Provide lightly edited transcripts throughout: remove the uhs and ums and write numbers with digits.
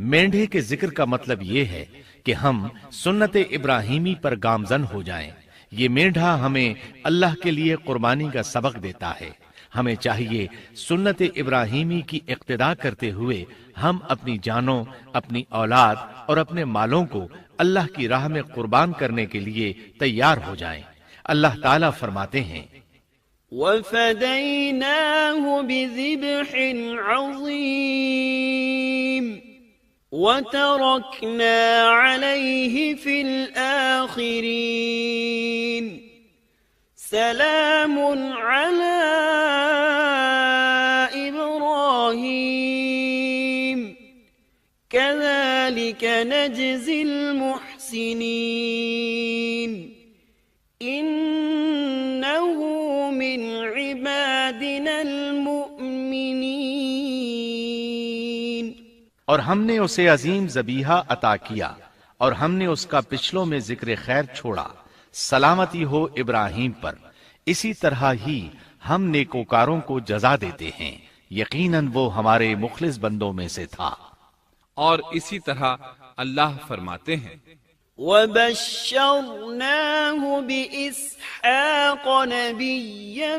مینڈھے کے ذکر کا مطلب یہ ہے کہ ہم سنت ابراہیمی پر گامزن ہو جائیں۔ یہ مینڈھا ہمیں اللہ کے لیے قربانی کا سبق دیتا ہے۔ ہمیں چاہیے سنت ابراہیمی کی اقتدا کرتے ہوئے ہم اپنی جانوں، اپنی اولاد اور اپنے مالوں کو اللہ کی راہ میں قربان کرنے کے لیے تیار ہو جائیں۔ اللہ تعالیٰ فرماتے ہیں وَفَدَيْنَاهُ بِذِبْحٍ عَظِيمٍ وَتَرَكْنَا عَلَيْهِ فِي الْآخِرِينَ سلام على إبراهيم كذلك نجزي المحسنين إنه من عبادنا المؤمنين۔ اور ہم نے اسے عظیم ذبیحہ عطا کیا اور ہم نے اس کا پچھلوں میں ذکر خیر چھوڑا، سلامتی ہو ابراہیم پر، اسی طرح ہی ہم نیکوکاروں کو جزا دیتے ہیں، یقیناً وہ ہمارے مخلص بندوں میں سے تھا۔ اور اسی طرح اللہ فرماتے ہیں وَبَشَّرْنَاهُ بِإِسْحَاقَ نَبِيًّا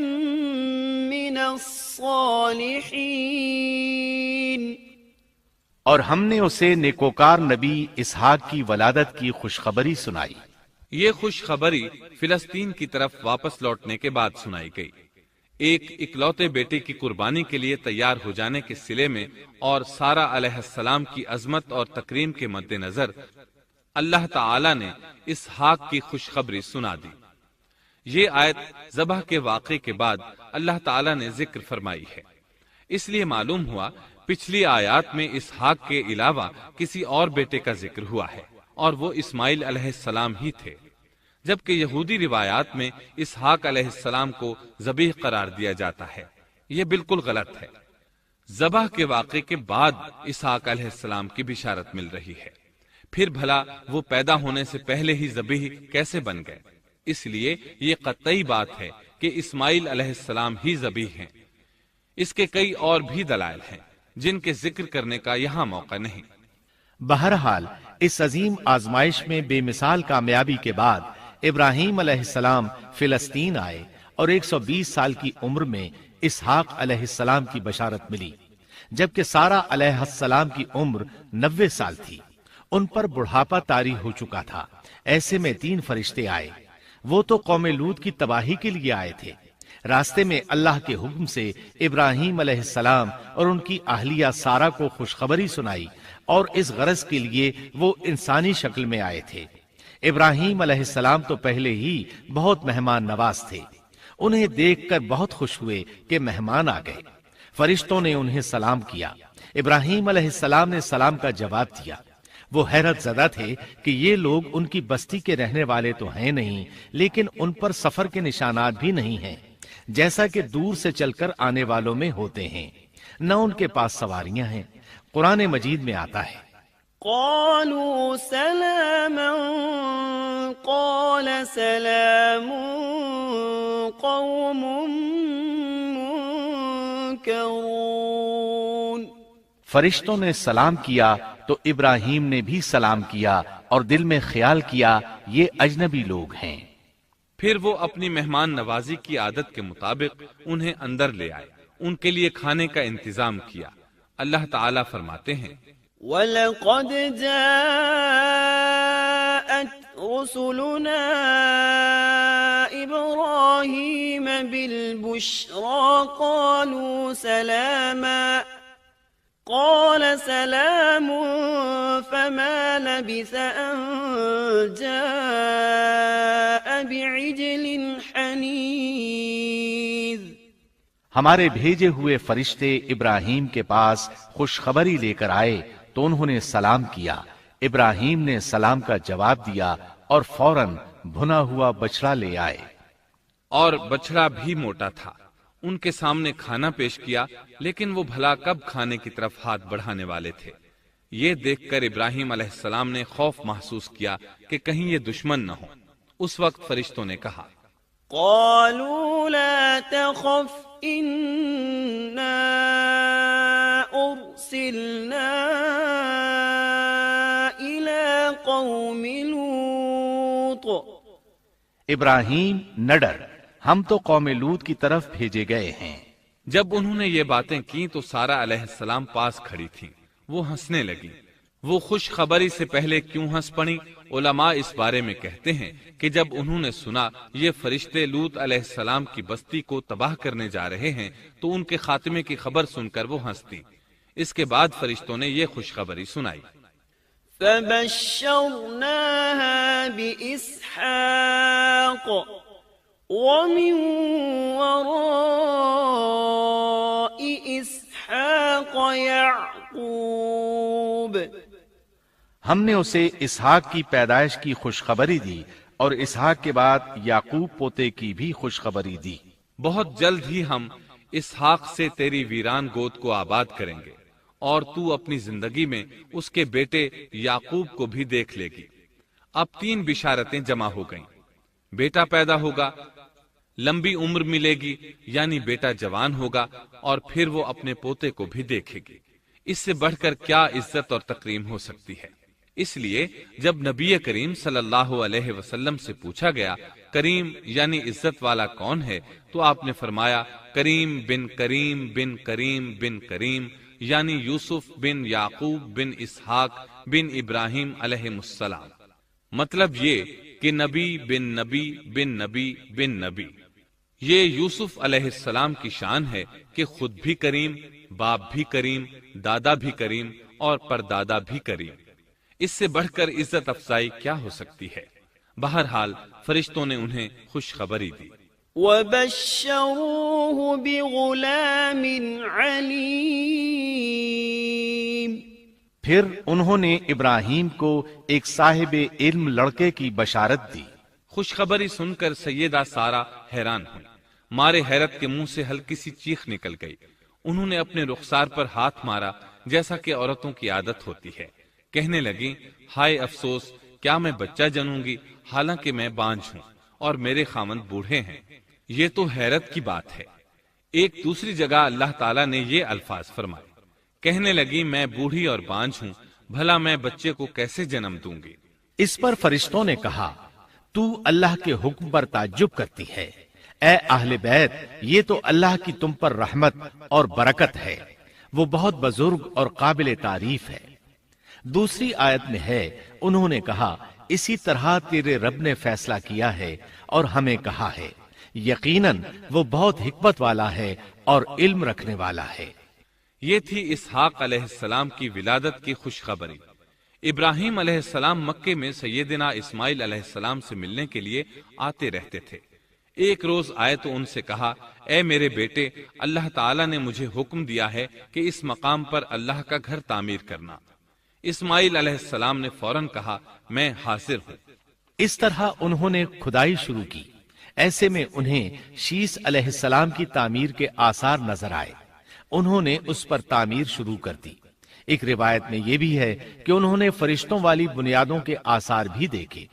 مِّنَ الصَّالِحِينَ، اور ہم نے اسے نیکوکار نبی اسحاق کی ولادت کی خوشخبری سنائی۔ یہ خوشخبری فلسطین کی طرف واپس لوٹنے کے بعد سنائی گئی۔ ایک اکلوتے بیٹے کی قربانی کے لیے تیار ہو جانے کے صلے میں اور سارہ علیہ السلام کی عظمت اور تکریم کے مد نظر اللہ تعالی نے اسحاق کی خوشخبری سنا دی۔ یہ آیت ذبح کے واقعے کے بعد اللہ تعالی نے ذکر فرمائی ہے، اس لیے معلوم ہوا پچھلی آیات میں اسحاق کے علاوہ کسی اور بیٹے کا ذکر ہوا ہے، اور وہ اسماعیل علیہ السلام ہی تھے، جبکہ یہودی روایات میں اسحاق علیہ السلام کو ذبیح قرار دیا جاتا ہے۔ یہ بالکل غلط ہے۔ ذبح کے واقعے کے بعد اسحاق علیہ السلام کی بشارت مل رہی ہے، پھر بھلا وہ پیدا ہونے سے پہلے ہی ذبیح کیسے بن گئے؟ اس لیے یہ قطعی بات ہے کہ اسماعیل علیہ السلام ہی ذبیح ہیں۔ اس کے کئی اور بھی دلائل ہیں جن کے ذکر کرنے کا یہاں موقع نہیں۔ بہرحال اس عظیم آزمائش میں بے مثال کامیابی کے بعد ابراہیم علیہ السلام فلسطین آئے اور 120 سال کی عمر میں اسحاق علیہ السلام کی بشارت ملی، جبکہ سارہ علیہ السلام کی عمر 90 سال تھی۔ ان پر بڑھاپا طاری ہو چکا تھا۔ ایسے میں 3 فرشتے آئے، وہ تو قوم لوط کی تباہی کے لیے آئے تھے۔ راستے میں اللہ کے حکم سے ابراہیم علیہ السلام اور ان کی اہلیہ سارہ کو خوشخبری سنائی، اور اس غرض کے لیے وہ انسانی شکل میں آئے تھے۔ ابراہیم علیہ السلام تو پہلے ہی بہت مہمان نواز تھے، انہیں دیکھ کر بہت خوش ہوئے کہ مہمان آ گئے۔ فرشتوں نے انہیں سلام کیا۔ ابراہیم علیہ السلام نے سلام کا جواب دیا۔ وہ حیرت زدہ تھے کہ یہ لوگ ان کی بستی کے رہنے والے تو ہیں نہیں، لیکن ان پر سفر کے نشانات بھی نہیں ہیں، جیسا کہ دور سے چل کر آنے والوں میں ہوتے ہیں، نہ ان کے پاس سواریاں ہیں۔ قرآن مجید میں آتا ہے قالوا سلاما قال سلام قوم منكرون۔ فرشتوں نے سلام کیا تو ابراہیم نے بھی سلام کیا اور دل میں خیال کیا یہ اجنبی لوگ ہیں۔ پھر وہ اپنی مہمان نوازی کی عادت کے مطابق انہیں اندر لے آئے، ان کے لیے کھانے کا انتظام کیا۔ اللہ تعالیٰ فرماتے ہیں وَلَقَدْ جَاءَتْ رُسُلُنَا إِبْرَاهِيمَ بِالْبُشْرَى قَالُوا سَلَامًا قَالَ سَلَامٌ فَمَا لَبِثَ أَن جَاءَ بِعِجْلٍ حَنِيذٍ۔ ہمارے بھیجے ہوئے فرشتے ابراہیم کے پاس خوشخبری لے کر آئے تو انہوں نے سلام کیا۔ ابراہیم نے سلام کا جواب دیا اور فوراً بھنا ہوا بچڑا لے آئے، اور بچڑا بھی موٹا تھا۔ ان کے سامنے کھانا پیش کیا، لیکن وہ بھلا کب کھانے کی طرف ہاتھ بڑھانے والے تھے۔ یہ دیکھ کر ابراہیم علیہ السلام نے خوف محسوس کیا کہ کہیں یہ دشمن نہ ہو۔ اس وقت فرشتوں نے کہا قالوا لا تخف إنا أرسلنا قوم لوط ابراہیم نہ ڈر، ہم تو قوم لوط کی طرف بھیجے گئے ہیں۔ جب انہوں نے یہ باتیں کی تو سارا علیہ السلام پاس کھڑی تھیں، وہ ہنسنے لگی۔ وہ خوشخبری سے پہلے کیوں ہنس پڑی؟ علماء اس بارے میں کہتے ہیں کہ جب انہوں نے سنا یہ فرشتے لوط علیہ السلام کی بستی کو تباہ کرنے جا رہے ہیں تو ان کے خاتمے کی خبر سن کر وہ ہنستی۔ اس کے بعد فرشتوں نے یہ خوشخبری سنائی۔ فبشرناها بإسحاق ومن وراء إسحاق يعقوب، ہم نے اسے اسحاق کی پیدائش کی خوشخبری دی اور اسحاق کے بعد یعقوب پوتے کی بھی خوشخبری دی۔ بہت جلد ہی ہم اسحاق سے تیری ویران گود کو آباد کریں گے اور تو اپنی زندگی میں اس کے بیٹے یعقوب کو بھی دیکھ لے گی۔ اب 3 بشارتیں جمع ہو گئیں۔ بیٹا پیدا ہوگا، لمبی عمر ملے گی یعنی بیٹا جوان ہوگا، اور پھر وہ اپنے پوتے کو بھی دیکھے گی۔ اس سے بڑھ کر کیا عزت اور تکریم ہو سکتی ہے؟ اس لیے جب نبی کریم صلی اللہ علیہ وسلم سے پوچھا گیا کریم یعنی عزت والا کون ہے تو آپ نے فرمایا کریم بن کریم بن کریم بن کریم، یعنی یوسف بن یعقوب بن اسحاق بن ابراہیم علیہ السلام۔ مطلب یہ کہ نبی بن نبی بن نبی بن نبی۔ یہ یوسف علیہ السلام کی شان ہے کہ خود بھی کریم، باپ بھی کریم، دادا بھی کریم اور پردادا بھی کریم۔ اس سے بڑھ کر عزت افزائی کیا ہو سکتی ہے؟ بہرحال فرشتوں نے انہیں خوشخبری دی۔ وبشروه بغلام علیم، پھر انہوں نے ابراہیم کو ایک صاحب علم لڑکے کی بشارت دی۔ خوشخبری سن کر سیدہ سارہ حیران ہوئی، مارے حیرت کے منہ سے ہلکی سی چیخ نکل گئی۔ انہوں نے اپنے رخسار پر ہاتھ مارا جیسا کہ عورتوں کی عادت ہوتی ہے۔ کہنے لگی ہائے افسوس، کیا میں بچہ جنوں گی حالانکہ میں بانجھ ہوں اور میرے خاوند بوڑھے ہیں؟ یہ تو حیرت کی بات ہے۔ ایک دوسری جگہ اللہ تعالیٰ نے یہ الفاظ فرمائے، کہنے لگی میں بوڑھی اور بانجھ ہوں، بھلا میں بچے کو کیسے جنم دوں گی؟ اس پر فرشتوں نے کہا تو اللہ کے حکم پر تعجب کرتی ہے، اے اہل بیت، یہ تو اللہ کی تم پر رحمت اور برکت ہے، وہ بہت بزرگ اور قابل تعریف ہے۔ دوسری آیت میں ہے انہوں نے کہا اسی طرح تیرے رب نے فیصلہ کیا ہے اور ہمیں کہا ہے، یقیناً وہ بہت حکمت والا ہے اور علم رکھنے والا ہے۔ یہ تھی اسحاق علیہ السلام کی ولادت کی خوشخبری۔ ابراہیم علیہ السلام مکے میں سیدنا اسماعیل علیہ السلام سے ملنے کے لیے آتے رہتے تھے۔ ایک روز آئے تو ان سے کہا اے میرے بیٹے، اللہ تعالیٰ نے مجھے حکم دیا ہے کہ اس مقام پر اللہ کا گھر تعمیر کرنا۔ اسماعیل علیہ السلام نے فوراً کہا میں حاضر ہوں۔ اس طرح انہوں نے کھدائی شروع کی۔ ایسے میں انہیں شیش علیہ السلام کی تعمیر کے آثار نظر آئے۔ انہوں نے اس پر تعمیر شروع کر دی۔ ایک روایت میں یہ بھی ہے کہ انہوں نے فرشتوں والی بنیادوں کے آثار بھی دیکھے۔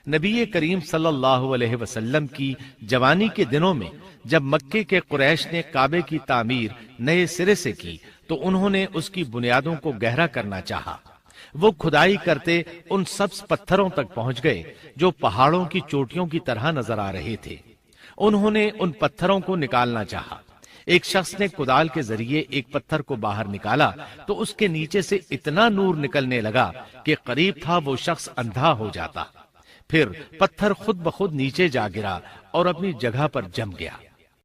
نبی کریم صلی اللہ علیہ وسلم کی جوانی کے دنوں میں جب مکے کے قریش نے کعبے کی تعمیر نئے سرے سے کی تو انہوں نے اس کی بنیادوں کو گہرا کرنا چاہا۔ وہ کھدائی کرتے ان سبز پتھروں تک پہنچ گئے جو پہاڑوں کی چوٹیوں کی طرح نظر آ رہے تھے۔ انہوں نے ان پتھروں کو نکالنا چاہا۔ ایک شخص نے کدال کے ذریعے ایک پتھر کو باہر نکالا تو اس کے نیچے سے اتنا نور نکلنے لگا کہ قریب تھا وہ شخص اندھا ہو جاتا۔ پھر پتھر خود بخود نیچے جا گرا اور اپنی جگہ پر جم گیا۔